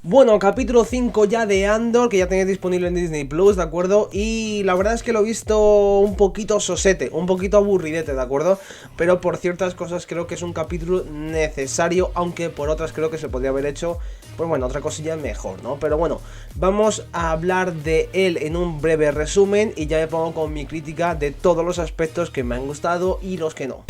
Bueno, capítulo 5 ya de Andor, que ya tenéis disponible en Disney Plus, ¿de acuerdo? Y la verdad es que lo he visto un poquito sosete, un poquito aburridete, ¿de acuerdo? Pero por ciertas cosas creo que es un capítulo necesario, aunque por otras creo que se podría haber hecho, pues bueno, otra cosilla mejor, ¿no? Pero bueno, vamos a hablar de él en un breve resumen y ya me pongo con mi crítica de todos los aspectos que me han gustado y los que no.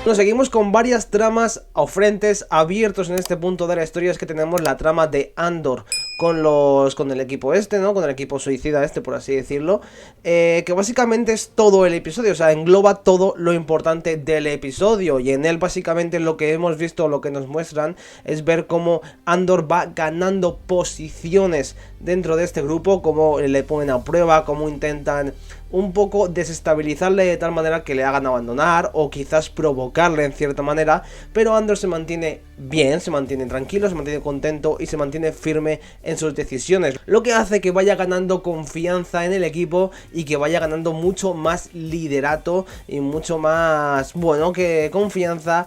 Nos seguimos con varias tramas o frentes abiertos en este punto de la historia. Es que tenemos la trama de Andor con el equipo este, ¿no? Con el equipo suicida este, por así decirlo, que básicamente es todo el episodio, o sea, engloba todo lo importante del episodio. Y en él básicamente lo que hemos visto, lo que nos muestran, es ver cómo Andor va ganando posiciones dentro de este grupo, cómo le ponen a prueba, cómo intentan un poco desestabilizarle de tal manera que le hagan abandonar o quizás provocarle en cierta manera, pero Andor se mantiene bien, se mantiene tranquilo, se mantiene contento y se mantiene firme en sus decisiones, lo que hace que vaya ganando confianza en el equipo y que vaya ganando mucho más liderato y mucho más, bueno, que confianza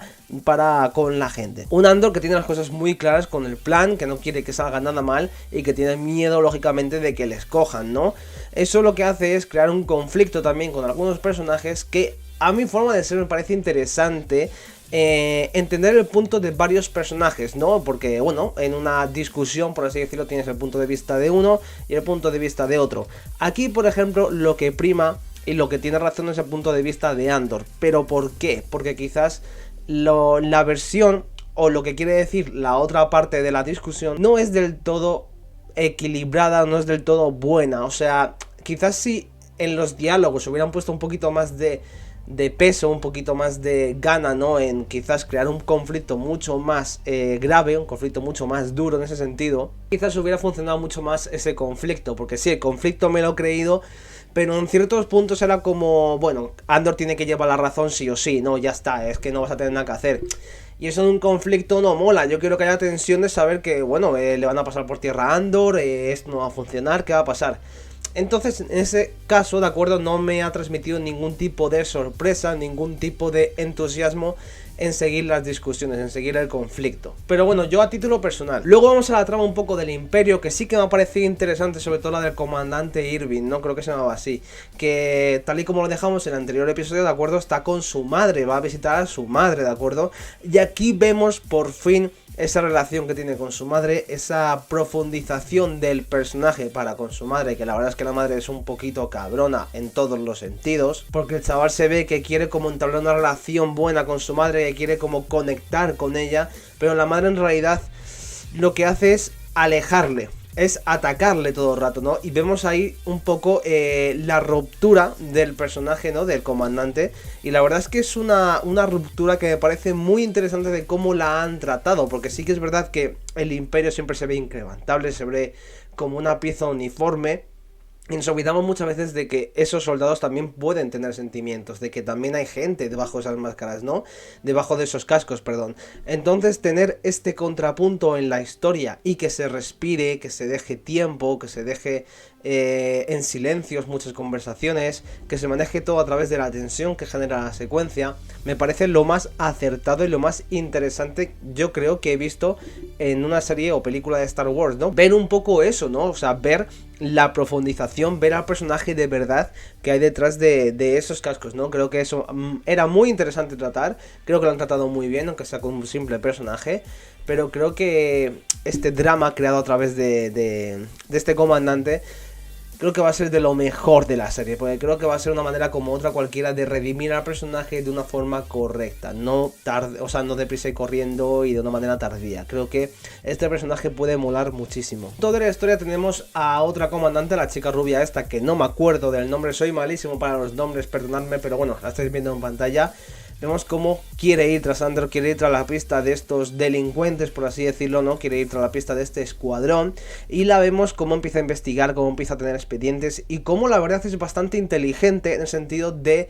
con la gente. Un Andor que tiene las cosas muy claras con el plan, que no quiere que salga nada mal y que tiene miedo lógicamente de que le escojan, ¿no? Eso lo que hace es crear un conflicto también con algunos personajes que a mi forma de ser me parece interesante. Entender el punto de varios personajes, ¿no? Porque, bueno, en una discusión, por así decirlo, tienes el punto de vista de uno y el punto de vista de otro. Aquí, por ejemplo, lo que prima y lo que tiene razón es el punto de vista de Andor. ¿Pero por qué? Porque quizás la versión o lo que quiere decir la otra parte de la discusión no es del todo equilibrada, no es del todo buena. O sea, quizás si en los diálogos hubieran puesto un poquito más de peso, un poquito más de gana, ¿no? En quizás crear un conflicto mucho más grave, un conflicto mucho más duro en ese sentido, quizás hubiera funcionado mucho más ese conflicto. Porque sí, el conflicto me lo he creído, pero en ciertos puntos era como, bueno, Andor tiene que llevar la razón sí o sí, no, ya está, es que no vas a tener nada que hacer. Y eso en un conflicto no mola. Yo quiero que haya tensión de saber que, bueno, le van a pasar por tierra a Andor, esto no va a funcionar, ¿qué va a pasar? Entonces, en ese caso, de acuerdo, no me ha transmitido ningún tipo de sorpresa, ningún tipo de entusiasmo en seguir las discusiones, en seguir el conflicto. Pero bueno, yo a título personal. Luego vamos a la trama un poco del Imperio, que sí que me ha parecido interesante, sobre todo la del comandante Irving, ¿no? Creo que se llamaba así. Que tal y como lo dejamos en el anterior episodio, de acuerdo, está con su madre, va a visitar a su madre, de acuerdo. Y aquí vemos por fin esa relación que tiene con su madre, esa profundización del personaje para con su madre, que la verdad es que la madre es un poquito cabrona en todos los sentidos, porque el chaval se ve que quiere como entablar una relación buena con su madre, que quiere como conectar con ella, pero la madre en realidad lo que hace es alejarle, es atacarle todo el rato, ¿no? Y vemos ahí un poco la ruptura del personaje, ¿no? Del comandante. Y la verdad es que es una ruptura que me parece muy interesante de cómo la han tratado. Porque sí que es verdad que el Imperio siempre se ve inquebrantable, se ve como una pieza uniforme. Y nos olvidamos muchas veces de que esos soldados también pueden tener sentimientos, de que también hay gente debajo de esas máscaras, ¿no? Debajo de esos cascos, perdón. Entonces tener este contrapunto en la historia y que se respire, que se deje tiempo, que se deje en silencios muchas conversaciones, que se maneje todo a través de la tensión que genera la secuencia, me parece lo más acertado y lo más interesante yo creo que he visto en una serie o película de Star Wars, ¿no? Ver un poco eso, ¿no? O sea, ver la profundización, ver al personaje de verdad que hay detrás de esos cascos, ¿no? Creo que eso era muy interesante tratar, creo que lo han tratado muy bien, aunque sea con un simple personaje, pero creo que este drama creado a través de este comandante, creo que va a ser de lo mejor de la serie, porque creo que va a ser una manera como otra cualquiera de redimir al personaje de una forma correcta, no tarde, o sea, no deprisa y corriendo y de una manera tardía. Creo que este personaje puede molar muchísimo. Toda la historia tenemos a otra comandante, la chica rubia esta, que no me acuerdo del nombre, soy malísimo para los nombres, perdonadme, pero bueno, la estáis viendo en pantalla. Vemos cómo quiere ir tras Andor, quiere ir tras la pista de estos delincuentes, por así decirlo, ¿no? Quiere ir tras la pista de este escuadrón. Y la vemos cómo empieza a investigar, cómo empieza a tener expedientes y cómo la verdad es bastante inteligente en el sentido de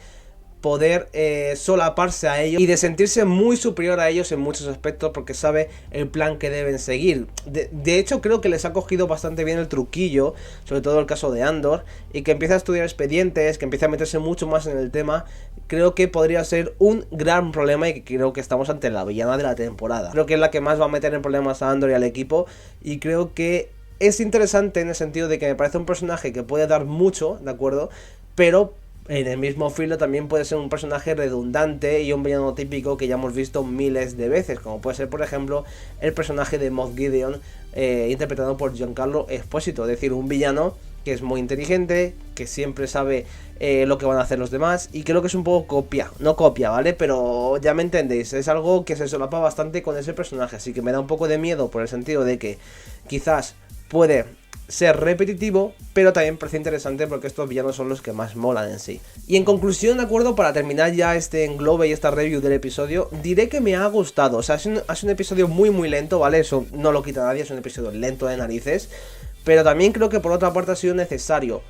poder solaparse a ellos y de sentirse muy superior a ellos en muchos aspectos, porque sabe el plan que deben seguir. De hecho, creo que les ha cogido bastante bien el truquillo, sobre todo el caso de Andor, y que empieza a estudiar expedientes, que empieza a meterse mucho más en el tema. Creo que podría ser un gran problema y creo que estamos ante la villana de la temporada. Creo que es la que más va a meter en problemas a Andor y al equipo, y creo que es interesante en el sentido de que me parece un personaje que puede dar mucho, ¿de acuerdo? Pero en el mismo filo también puede ser un personaje redundante y un villano típico que ya hemos visto miles de veces, como puede ser, por ejemplo, el personaje de Moff Gideon, interpretado por Giancarlo Esposito, es decir, un villano que es muy inteligente, que siempre sabe lo que van a hacer los demás, y creo que es un poco copia, no copia, ¿vale? Pero ya me entendéis, es algo que se solapa bastante con ese personaje, así que me da un poco de miedo por el sentido de que quizás puede ser repetitivo, pero también parece interesante porque estos villanos son los que más molan en sí. Y en conclusión, de acuerdo, para terminar ya este englobe y esta review del episodio, diré que me ha gustado. O sea, es un episodio muy lento, ¿vale? Eso no lo quita nadie, es un episodio lento de narices, pero también creo que por otra parte ha sido necesario.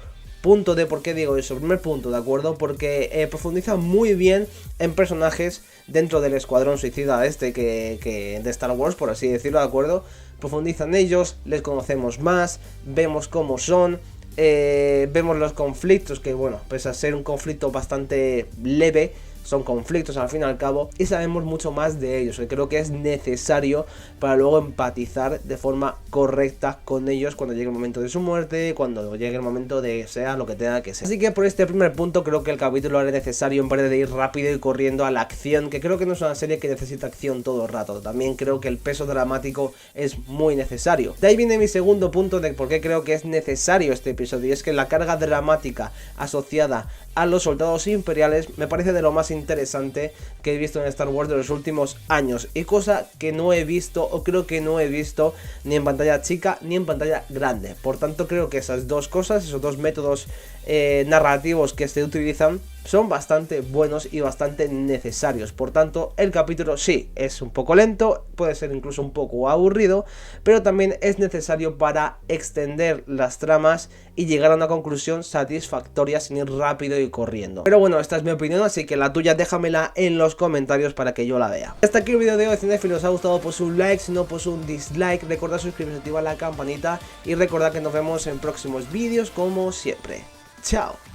Punto de por qué digo eso, primer punto, ¿de acuerdo? Porque profundiza muy bien en personajes dentro del escuadrón suicida que de Star Wars, por así decirlo, ¿de acuerdo? Profundizan ellos, les conocemos más, vemos cómo son, vemos los conflictos, que bueno, pese a ser un conflicto bastante leve, son conflictos al fin y al cabo, y sabemos mucho más de ellos, que creo que es necesario para luego empatizar de forma correcta con ellos cuando llegue el momento de su muerte, cuando llegue el momento de sea lo que tenga que ser. Así que por este primer punto creo que el capítulo era necesario en vez de ir rápido y corriendo a la acción, que creo que no es una serie que necesita acción todo el rato. También creo que el peso dramático es muy necesario. De ahí viene mi segundo punto de por qué creo que es necesario este episodio, y es que la carga dramática asociada a los soldados imperiales me parece de lo más interesante que he visto en Star Wars de los últimos años, y cosa que no he visto, o creo que no he visto ni en pantalla chica ni en pantalla grande. Por tanto, creo que esas dos cosas, esos dos métodos narrativos que se utilizan son bastante buenos y bastante necesarios. Por tanto, el capítulo sí es un poco lento, puede ser incluso un poco aburrido, pero también es necesario para extender las tramas y llegar a una conclusión satisfactoria sin ir rápido y corriendo. Pero bueno, esta es mi opinión, así que la tuya déjamela en los comentarios para que yo la vea. Hasta aquí el vídeo de hoy, cinéfilos. Si os ha gustado, pues un like, si no, pues un dislike. Recordad suscribiros, activar la campanita y recordad que nos vemos en próximos vídeos como siempre. Chao.